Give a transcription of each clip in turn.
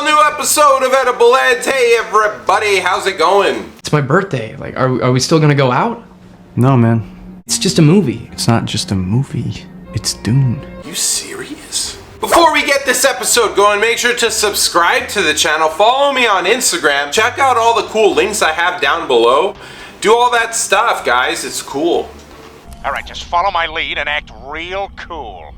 all-new episode of Edible Eds. Hey everybody, how's it going? It's my birthday. Like, are we still gonna go out? No, man. It's just a movie. It's not just a movie. It's Dune. You serious? Before we get this episode going, make sure to subscribe to the channel, follow me on Instagram, check out all the cool links I have down below. Do all that stuff, guys. It's cool. Alright, just follow my lead and act real cool.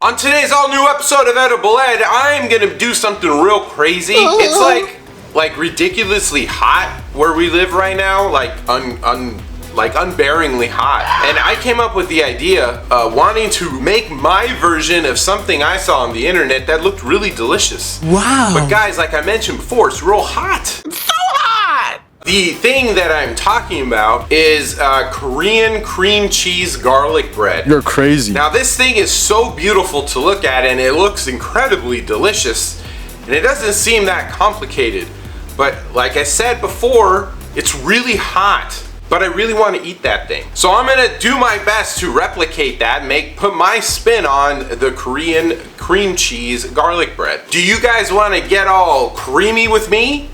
On today's all-new episode of Edible Ed, I'm gonna do something real crazy. It's like ridiculously hot where we live right now, like unbearingly hot. And I came up with the idea wanting to make my version of something I saw on the internet that looked really delicious. Wow. But guys, like I mentioned before, it's real hot. It's so hot! The thing that I'm talking about is Korean cream cheese garlic bread. You're crazy. Now this thing is so beautiful to look at and it looks incredibly delicious and it doesn't seem that complicated. But like I said before, it's really hot. But I really want to eat that thing. So I'm gonna do my best to replicate that and put my spin on the Korean cream cheese garlic bread. Do you guys want to get all creamy with me?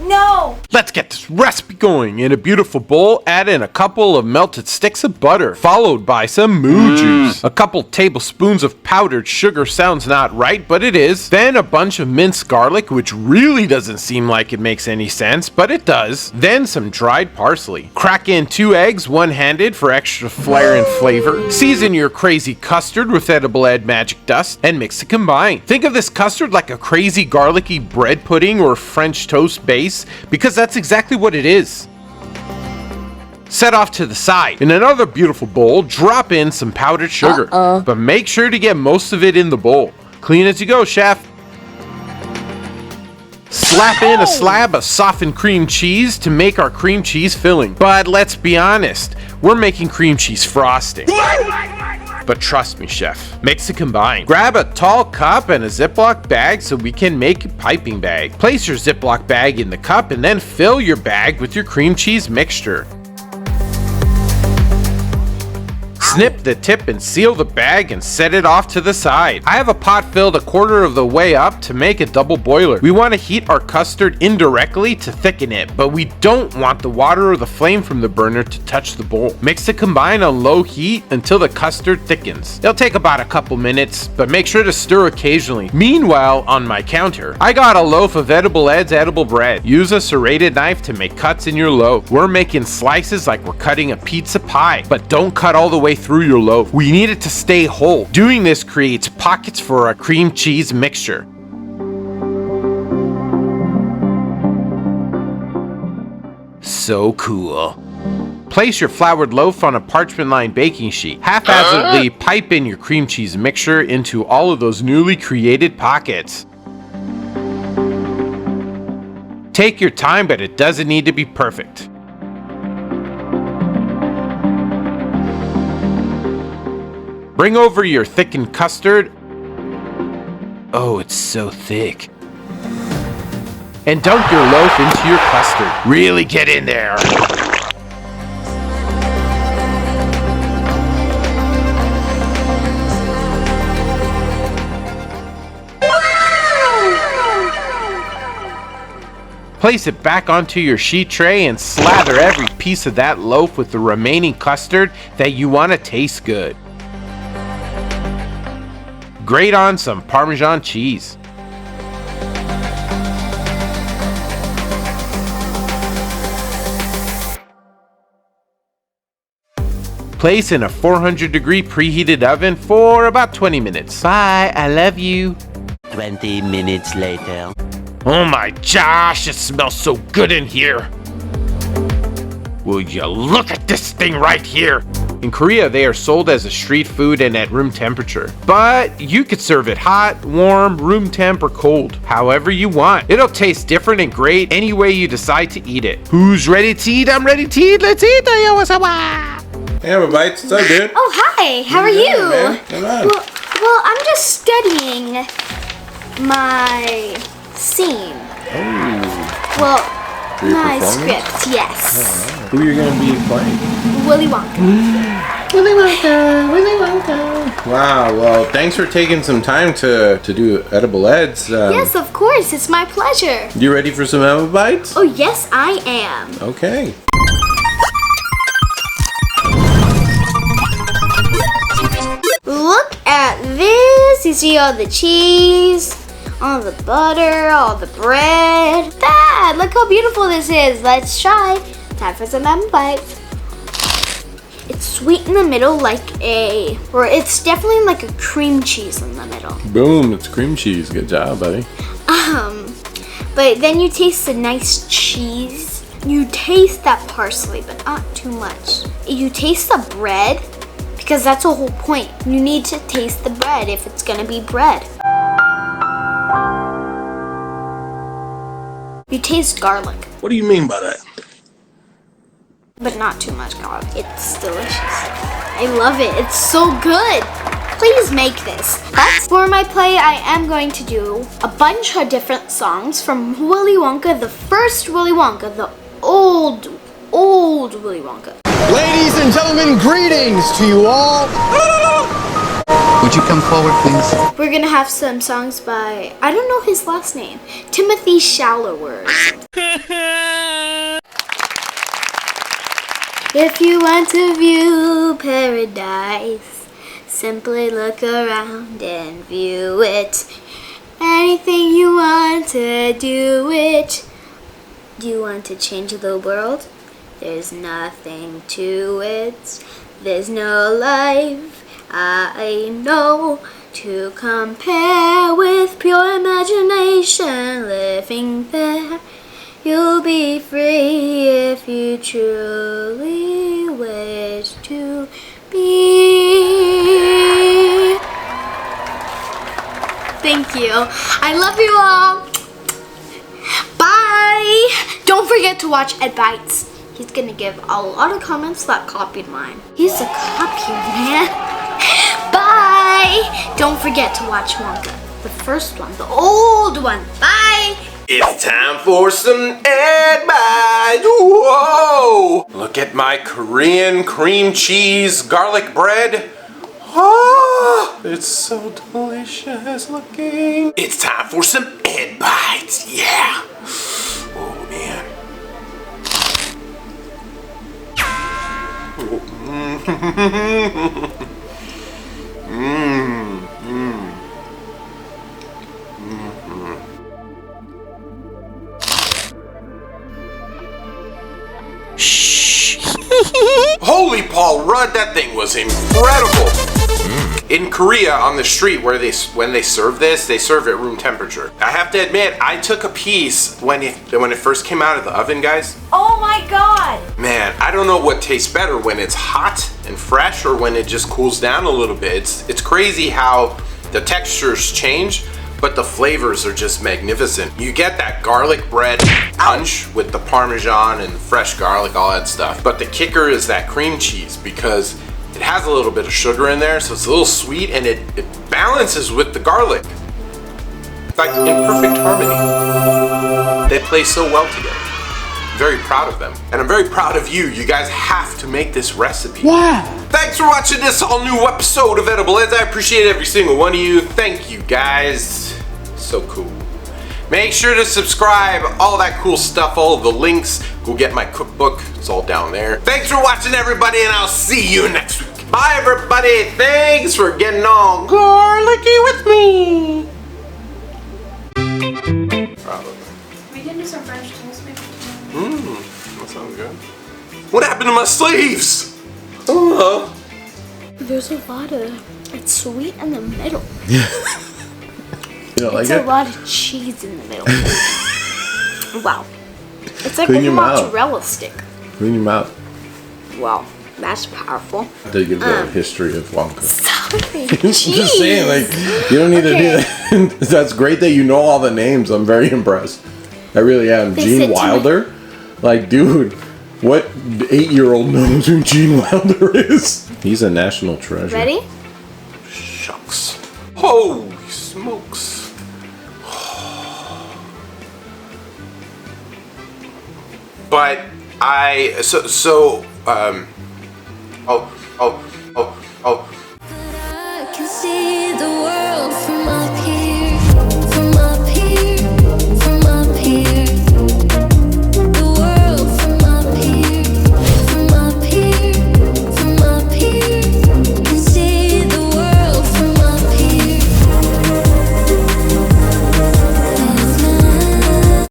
No! Let's get this recipe going. In a beautiful bowl, add in a couple of melted sticks of butter, followed by some moo juice. A couple tablespoons of powdered sugar sounds not right, but it is. Then a bunch of minced garlic, which really doesn't seem like it makes any sense, but it does. Then some dried parsley. Crack in 2 eggs one-handed for extra flair and flavor. Season your crazy custard with Edible Ed magic dust and mix to combine. Think of this custard like a crazy garlicky bread pudding or French toast base, because that's exactly what it is. Set off to the side. In another beautiful bowl, drop in some powdered sugar. But make sure to get most of it in the bowl. Clean as you go, chef. Slap in a slab of softened cream cheese to make our cream cheese filling. But let's be honest, we're making cream cheese frosting. But trust me, chef, mix to combine. Grab a tall cup and a Ziploc bag so we can make a piping bag. Place your Ziploc bag in the cup and then fill your bag with your cream cheese mixture. Snip the tip and seal the bag and set it off to the side. I have a pot filled a quarter of the way up to make a double boiler. We want to heat our custard indirectly to thicken it, but we don't want the water or the flame from the burner to touch the bowl. Mix to combine on low heat until the custard thickens. It'll take about a couple minutes, but make sure to stir occasionally. Meanwhile, on my counter, I got a loaf of Edible Ed's edible bread. Use a serrated knife to make cuts in your loaf. We're making slices like we're cutting a pizza pie, but don't cut all the way through your loaf. We need it to stay whole. Doing this creates pockets for our cream cheese mixture. So cool. Place your floured loaf on a parchment-lined baking sheet. Haphazardly pipe in your cream cheese mixture into all of those newly created pockets. Take your time, but it doesn't need to be perfect. Bring over your thickened custard. Oh, it's so thick. And dunk your loaf into your custard. Really get in there. Place it back onto your sheet tray and slather every piece of that loaf with the remaining custard that you want to taste good. Grate on some Parmesan cheese. Place in a 400-degree preheated oven for about 20 minutes. Bye, I love you. 20 minutes later. Oh my gosh, it smells so good in here. Will you look at this thing right here? In Korea, they are sold as a street food and at room temperature. But you could serve it hot, warm, room temp, or cold, however you want. It'll taste different and great any way you decide to eat it. Who's ready to eat? I'm ready to eat. Let's eat. Hey everybody, what's up, dude? Oh, hi. How are you? Man. Come on. Well, I'm just studying my scene. Oh. Well, For your my performance? script, yes. Who you're gonna be playing? Willy Wonka. Willy Wonka, Willy Wonka. Wow, well, thanks for taking some time to do edible eds. Yes, of course. It's my pleasure. You ready for some edible bites? Oh, yes, I am. Okay. Look at this. You see all the cheese, all the butter, all the bread. Dad, look how beautiful this is. Let's try. Time for some lemon bites. It's sweet in the middle or it's definitely like a cream cheese in the middle. Boom, it's cream cheese. Good job, buddy. But then you taste the nice cheese. You taste that parsley, but not too much. You taste the bread, because that's the whole point. You need to taste the bread if it's gonna be bread. You taste garlic, What do you mean by that? but not too much garlic. It's delicious. I love it. It's so good. Please make this. That's for my play. I am going to do a bunch of different songs from Willy Wonka, the first Willy Wonka, the old Willy Wonka. Ladies and gentlemen, greetings to you all. Would you come forward, please? We're gonna have some songs by, I don't know his last name, Timothy Shallowers. If you want to view paradise, simply look around and view it. Anything you want to do it. Do you want to change the world? There's nothing to it. There's no life I know to compare with pure imagination living there. You'll be free if you truly wish to be. Thank you. I love you all. Bye. Don't forget to watch Ed Bites. He's gonna give a lot of comments that copied mine. He's a copier, man. Bye. Don't forget to watch Wonka. The first one, the old one. Bye. It's time for some Ed Bites. Whoa! Look at my Korean cream cheese garlic bread. Oh, it's so delicious looking. It's time for some Ed Bites. Yeah. Oh man. Holy Paul Rudd, that thing was incredible. In Korea, on the street when they serve this, they serve it room temperature. I have to admit, I took a piece when it first came out of the oven, guys. Oh my god! Man, I don't know what tastes better, when it's hot and fresh or when it just cools down a little bit. It's crazy how the textures change, but the flavors are just magnificent. You get that garlic bread punch with the Parmesan and fresh garlic, all that stuff. But the kicker is that cream cheese, because it has a little bit of sugar in there, so it's a little sweet, and it balances with the garlic. Like in perfect harmony. They play so well together. I'm very proud of them. And I'm very proud of you. You guys have to make this recipe. Wow. Thanks for watching this all new episode of Edible Eds. I appreciate every single one of you. Thank you guys. So cool. Make sure to subscribe, all that cool stuff, all the links. Go get my cookbook, it's all down there. Thanks for watching everybody, and I'll see you next week. Bye everybody, thanks for getting all garlicky with me. Probably. We can do some French toast maybe. That sounds good. What happened to my sleeves? Oh. There's a lot of, it's sweet in the middle. You don't like It's it? a lot of cheese in the middle. Wow. It's like Clean a your mouth. mozzarella stick. Clean your mouth. Wow, that's powerful. To give the history of Wonka. Sorry, I'm just saying, like, you don't need Okay. to do that. That's great that you know all the names. I'm very impressed. I really am. They Gene said to Wilder? Like, dude, what 8-year-old knows who Gene Wilder is? He's a national treasure. Ready? Shucks. Holy smokes. But oh, Oh, oh. I can see the world from